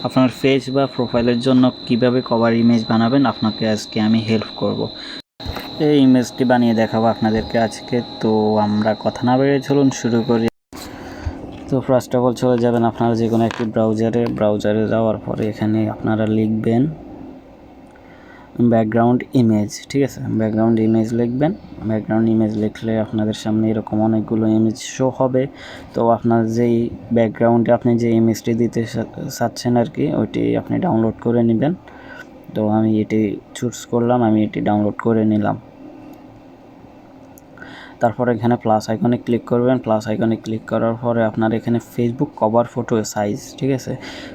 আপনার ফেস বা প্রোফাইলের জন্য কিভাবে কভার ইমেজ বানাবেন আপনাকে আজকে আমি হেল্প করব। এই ইমেজটি বানিয়ে দেখাবো আপনাদেরকে আজকে। তো আমরা কথা না বেরিয়ে চলুন শুরু করি। তো ফার্স্ট অফ অল চলে যাবেন আপনারা যে কোনো একটি ব্রাউজারে যাওয়ার পরে এখানে আপনারা লিখবেন ব্যাকগ্রাউন্ড ইমেজ, ঠিক আছে। ব্যাকগ্রাউন্ড ইমেজ লিখবেন। ব্যাকগ্রাউন্ড ইমেজ লিখলে আপনাদের সামনে এরকম অনেকগুলো ইমেজ শো হবে। তো আপনার যেই ব্যাকগ্রাউন্ডে আপনি যে ইমেজটি দিতে চাচ্ছেন আর কি, ওইটি আপনি ডাউনলোড করে নেবেন। তো আমি এটি চুজ করলাম, আমি এটি ডাউনলোড করে নিলাম। তারপরে এখানে প্লাস আইকনে ক্লিক করবেন। প্লাস আইকনে ক্লিক করার পরে আপনার এখানে ফেসবুক কভার ফটো সাইজ, ঠিক আছে।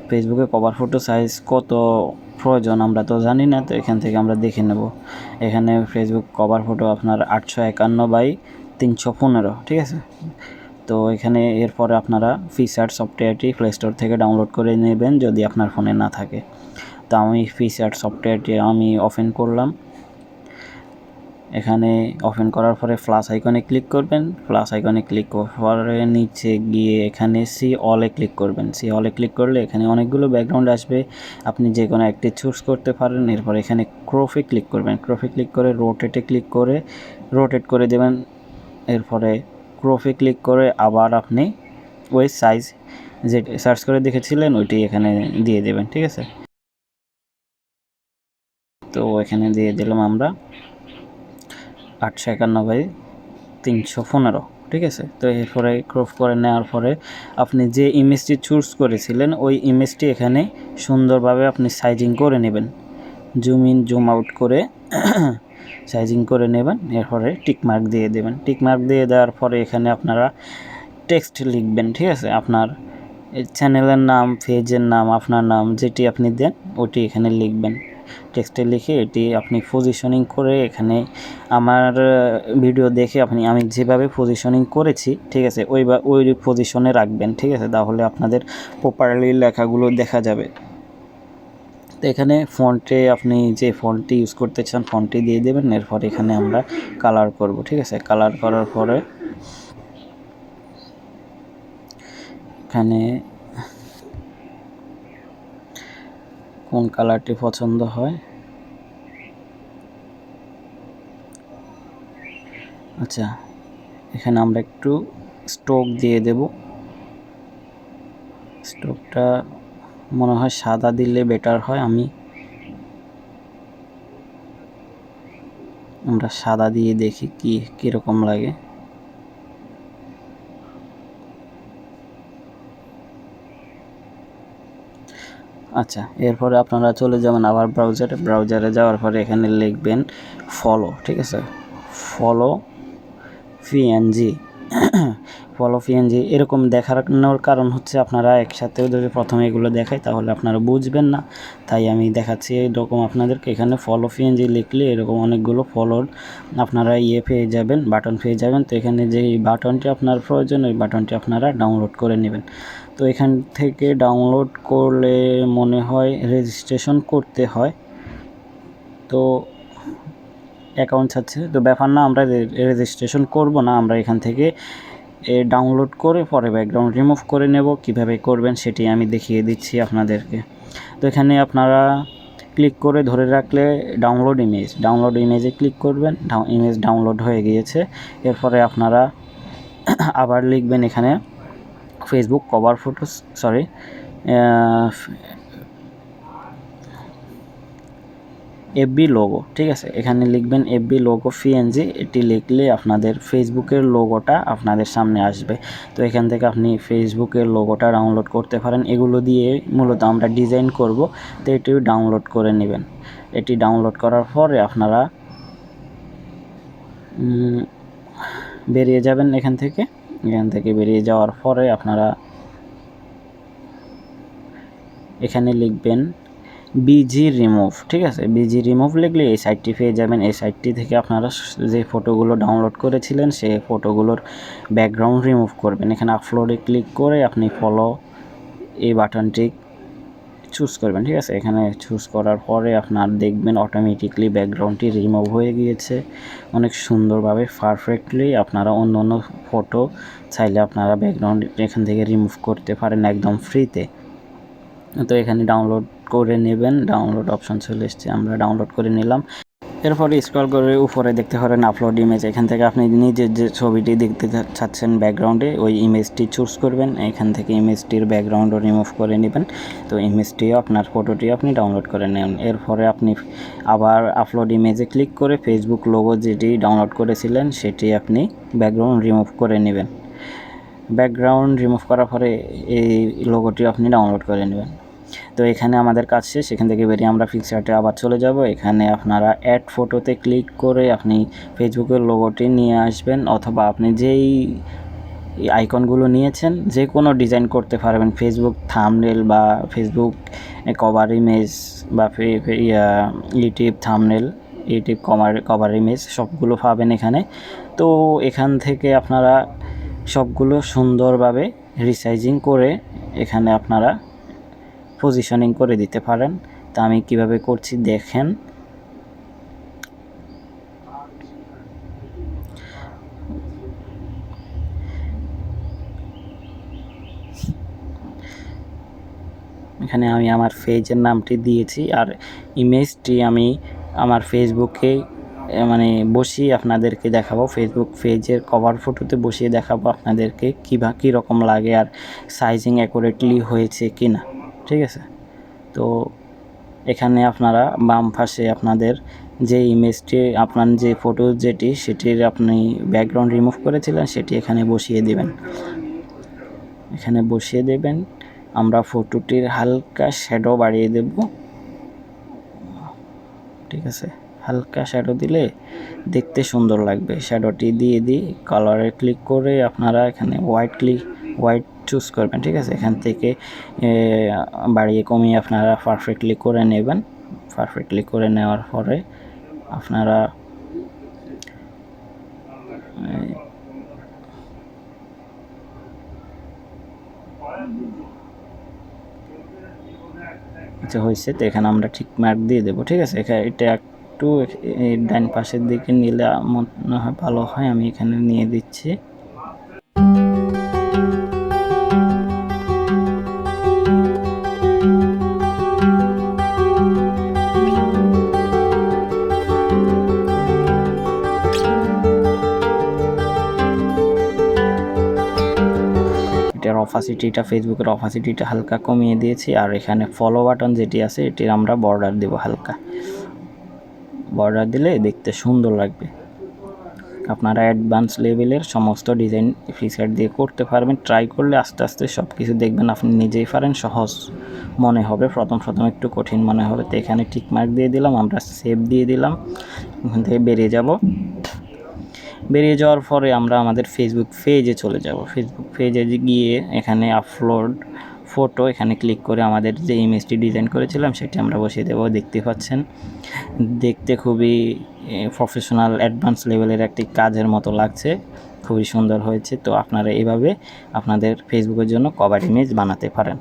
ফেসবুকে কভার ফটো সাইজ কত প্রয়োজন আমরা তো জানি না, তো এখান থেকে আমরা দেখে নেব। এখানে ফেসবুক কভার ফটো আপনার 851 বাই 315, ঠিক আছে। তো এখানে এরপরে আপনারা ফিচার সফটওয়্যারটি প্লে স্টোর থেকে ডাউনলোড করে নেবেন যদি আপনার ফোনে না থাকে। তো আমি ফিচার সফটওয়্যারটি আমি ওপেন করলাম। এখানে ওপেন করার পরে প্লাস আইকনে ক্লিক করবেন। প্লাস আইকনে ক্লিক করার পরে নিচে গিয়ে এখানে সি অলে ক্লিক করবেন। সি অলে ক্লিক করলে এখানে অনেকগুলো ব্যাকগ্রাউন্ড আসবে, আপনি যে কোনো একটি চুজ করতে পারেন। এরপর এখানে ক্রপে ক্লিক করবেন। ক্রপে ক্লিক করে রোটেটে ক্লিক করে রোটেট করে দেবেন। এরপরে ক্রপে ক্লিক করে আবার আপনি ওই সাইজ যে সার্চ করে দেখেছিলেন ওইটি এখানে দিয়ে দেবেন, ঠিক আছে। তো এখানে দিয়ে দিলাম আমরা 851 বাই 315, ঠিক আছে। তো এরপরে ক্রপ করে নেওয়ার পরে আপনি যে ইমেজটি চুজ করেছিলেন ওই ইমেজটি এখানে সুন্দরভাবে আপনি সাইজিং করে নেবেন, জুম ইন জুম আউট করে সাইজিং করে নেবেন। এরপরে টিকমার্ক দিয়ে দেবেন। টিকমার্ক দিয়ে দেওয়ার পরে এখানে আপনারা টেক্সট লিখবেন, ঠিক আছে। আপনার চ্যানেলের নাম, পেজের নাম, আপনার নাম যেটি আপনি দেন ওটি এখানে লিখবেন। টেক্সটে লিখে এটি আপনি পজিশনিং করে এখানে আমার ভিডিও দেখে আমি যেভাবে পজিশনিং করেছি, ঠিক আছে, ওই পজিশনে রাখবেন, ঠিক আছে। তাহলে আপনাদের প্রপারলি লেখাগুলো দেখা যাবে। তো এখানে ফন্টে আপনি যে ফন্টটি ইউজ করতে চান ফন্টটি দিয়ে দেবেন। এরপর এখানে আমরা কালার করব, ঠিক আছে। কালার করার পরে এখানে কোন কালারটি পছন্দ হয়, আচ্ছা এখানে আমরা একটু স্ট্রোক দিয়ে দেব। স্ট্রোকটা মনে হয় সাদা দিলে বেটার হয়, আমরা সাদা দিয়ে দেখি কীরকম লাগে। আচ্ছা, এরপরে আপনারা চলে যাবেন আবার ব্রাউজারে যাওয়ার পরে এখানে লিখবেন ফলো, ঠিক আছে। ফলো পিএনজি ফলো পিএনজি এরকম দেখানোর কারণ হচ্ছে আপনারা একসাথেও যদি প্রথমে এগুলো দেখাই তাহলে আপনারা বুঝবেন না, তাই আমি দেখাচ্ছি এরকম আপনাদেরকে। এখানে ফলো পিএনজি লিখলে এরকম অনেকগুলো ফলোর আপনারা পেয়ে যাবেন, বাটন পেয়ে যাবেন। তো এখানে যে বাটনটি আপনার প্রয়োজন ওই বাটনটি আপনারা ডাউনলোড করে নেবেন। তো এখান থেকে ডাউনলোড করলে মনে হয় রেজিস্ট্রেশন করতে হয়, তো অ্যাকাউন্ট আছে, তো ব্যাপার না, আমরা রেজিস্ট্রেশন করব না, আমরা এখান থেকে ডাউনলোড করে পরে ব্যাকগ্রাউন্ড রিমুভ করে নেব। কিভাবে করবেন সেটি আমি দেখিয়ে দিচ্ছি আপনাদেরকে। তো এখানে আপনারা ক্লিক করে ধরে রাখলে ডাউনলোড ইমেজে ক্লিক করবেন। ইমেজ ডাউনলোড হয়ে গিয়েছে। এরপরে আপনারা আবার লিখবেন এখানে Facebook cover photo, FB logo, ঠিক আছে। এখানে লিখবেন এফবি লোগো পিএনজি, এটি লিখলে আপনাদের ফেসবুকের লোগোটা আপনাদের সামনে আসবে। তো এখান থেকে আপনি ফেসবুকের লোগোটা ডাউনলোড করতে পারেন। এগুলো দিয়ে মূলত আমরা ডিজাইন করব, তো এটিও ডাউনলোড করে নেবেন। এটি ডাউনলোড করার পরে আপনারা বেরিয়ে যাবেন এখান থেকে বেরিয়ে যাওয়ার পরে আপনারা এখানে লিখবেন বিজি রিমুভ, ঠিক আছে। বিজি রিমুভ লিখলে এই সাইটটি পেয়ে যাবেন। এই সাইটটি থেকে আপনারা যে ফটোগুলো ডাউনলোড করেছিলেন সেই ফটোগুলোর ব্যাকগ্রাউন্ড রিমুভ করবেন। এখানে আপলোডে ক্লিক করে আপনি ফলো এই বাটনটি চুজ করবেন, ঠিক আছে। এখানে চুজ করার পরে আপনার দেখবেন অটোমেটিকলি ব্যাকগ্রাউন্ডটি রিমুভ হয়ে গিয়েছে অনেক সুন্দরভাবে পারফেক্টলি। আপনারা অন্য ফটো চাইলে আপনারা ব্যাকগ্রাউন্ড এখান থেকে রিমুভ করতে পারেন একদম ফ্রিতে। তো এখানে ডাউনলোড করে নেবেন, ডাউনলোড অপশন চলে এসছে, আমরা ডাউনলোড করে নিলাম। এরপরে স্ক্রল করে উপরে দেখতে পারেন আপলোড ইমেজ। এখান থেকে আপনি নিজের যে ছবিটি দেখতে চাচ্ছেন ব্যাকগ্রাউন্ডে ওই ইমেজটি চুজ করবেন, এখান থেকে ইমেজটির ব্যাকগ্রাউন্ডও রিমুভ করে নেবেন। তো ইমেজটিও আপনার ফটোটিও আপনি ডাউনলোড করে নেন। এরপরে আপনি আবার আপলোড ইমেজে ক্লিক করে ফেসবুক লোগো যেটি ডাউনলোড করেছিলেন সেটি আপনি ব্যাকগ্রাউন্ড রিমুভ করে নেবেন। ব্যাকগ্রাউন্ড রিমুভ করার পরে এই লোগোটি আপনি ডাউনলোড করে নেবেন। তো এখানে আমাদের কাজ শেষ। এখান থেকে বেরিয়ে আমরা পিকচারটে আবার চলে যাব। এখানে আপনারা অ্যাড ফটোতে ক্লিক করে আপনি ফেসবুকের লোগোটি নিয়ে আসবেন, অথবা আপনি যেই আইকনগুলো নিয়েছেন যে কোনো ডিজাইন করতে পারবেন। ফেসবুক থাম্বনেল বা ফেসবুক কভার ইমেজ বা YouTube thumbnail, YouTube cover image সবগুলো পাবেন এখানে। তো এখান থেকে আপনারা সবগুলো সুন্দরভাবে রিসাইজিং করে এখানে আপনারা পজিশনিং করে দিতে পারেন। তা আমি কিভাবে করছি দেখেন। এখানে আমি আমার পেজের নামটি দিয়েছি, আর ইমেজটি আমি আমার ফেসবুকে মানে বসিয়ে আপনাদেরকে দেখাবো, ফেসবুক পেজের কভার ফটোতে বসিয়ে দেখাবো আপনাদেরকে কীরকম লাগে আর সাইজিং অ্যাকুরেটলি হয়েছে কি না। ঠিক আছে, তো এখানে আপনারা বাম পাশে আপনাদের যে ইমেজটি আপনার যে ফটো যেটি সেটির আপনি ব্যাকগ্রাউন্ড রিমুভ করেছিলেন সেটি এখানে বসিয়ে দেবেন। এখানে বসিয়ে দেবেন। আমরা ফটোটির হালকা শ্যাডো বাড়িয়ে দেব। ঠিক আছে, হালকা শ্যাডো দিলে দেখতে সুন্দর লাগবে। শ্যাডোটি দিয়ে দিই, কালারে ক্লিক করে আপনারা এখানে হোয়াইট চুজ করবেন। ঠিক আছে, এখান থেকে বাড়িয়ে কমিয়ে আপনারা পারফেক্টলি করে নেবেন। পারফেক্টলি করে নেওয়ার পরে আপনারা আচ্ছা হয়েছে। তো এখানে আমরা ঠিক মার্ক দিয়ে দেবো। ঠিক আছে, এখানে এটা একটু ডান পাশের দিকে নিলে মনে হয় ভালো হয়, আমি এখানে নিয়ে দিচ্ছি। এটার অপাসিটিটা, ফেসবুকের অপাসিটিটা হালকা কমিয়ে দিয়েছি। আর এখানে ফলো বাটন যেটি আছে এটির আমরা বর্ডার দেব, হালকা বর্ডার দিলে দেখতে সুন্দর লাগবে। আপনারা অ্যাডভান্স লেভেলের সমস্ত ডিজাইন ফিচার দিয়ে করতে পারবেন। ট্রাই করলে আস্তে আস্তে সব কিছু দেখবেন আপনি নিজেই পারেন। সহজ মনে হবে, প্রথম একটু কঠিন মনে হবে। তো এখানে টিক মার্ক দিয়ে দিলাম, আমরা সেভ দিয়ে দিলাম। এখান থেকে বেরিয়ে যাব। বেরিয়ে যাওয়ার পরে আমরা আমাদের ফেসবুক পেজে চলে যাব। ফেসবুক পেজে গিয়ে এখানে আপলোড ফটো এখানে ক্লিক করে আমাদের যে ইমেজটি ডিজাইন করেছিলাম সেটি আমরা বসিয়ে দেবো। দেখতে পাচ্ছেন দেখতে খুবই প্রফেশনাল অ্যাডভান্স লেভেলের একটি কাজের মতো লাগছে, খুবই সুন্দর হয়েছে। তো আপনারা এইভাবে আপনাদের ফেসবুকের জন্য কভার ইমেজ বানাতে পারেন।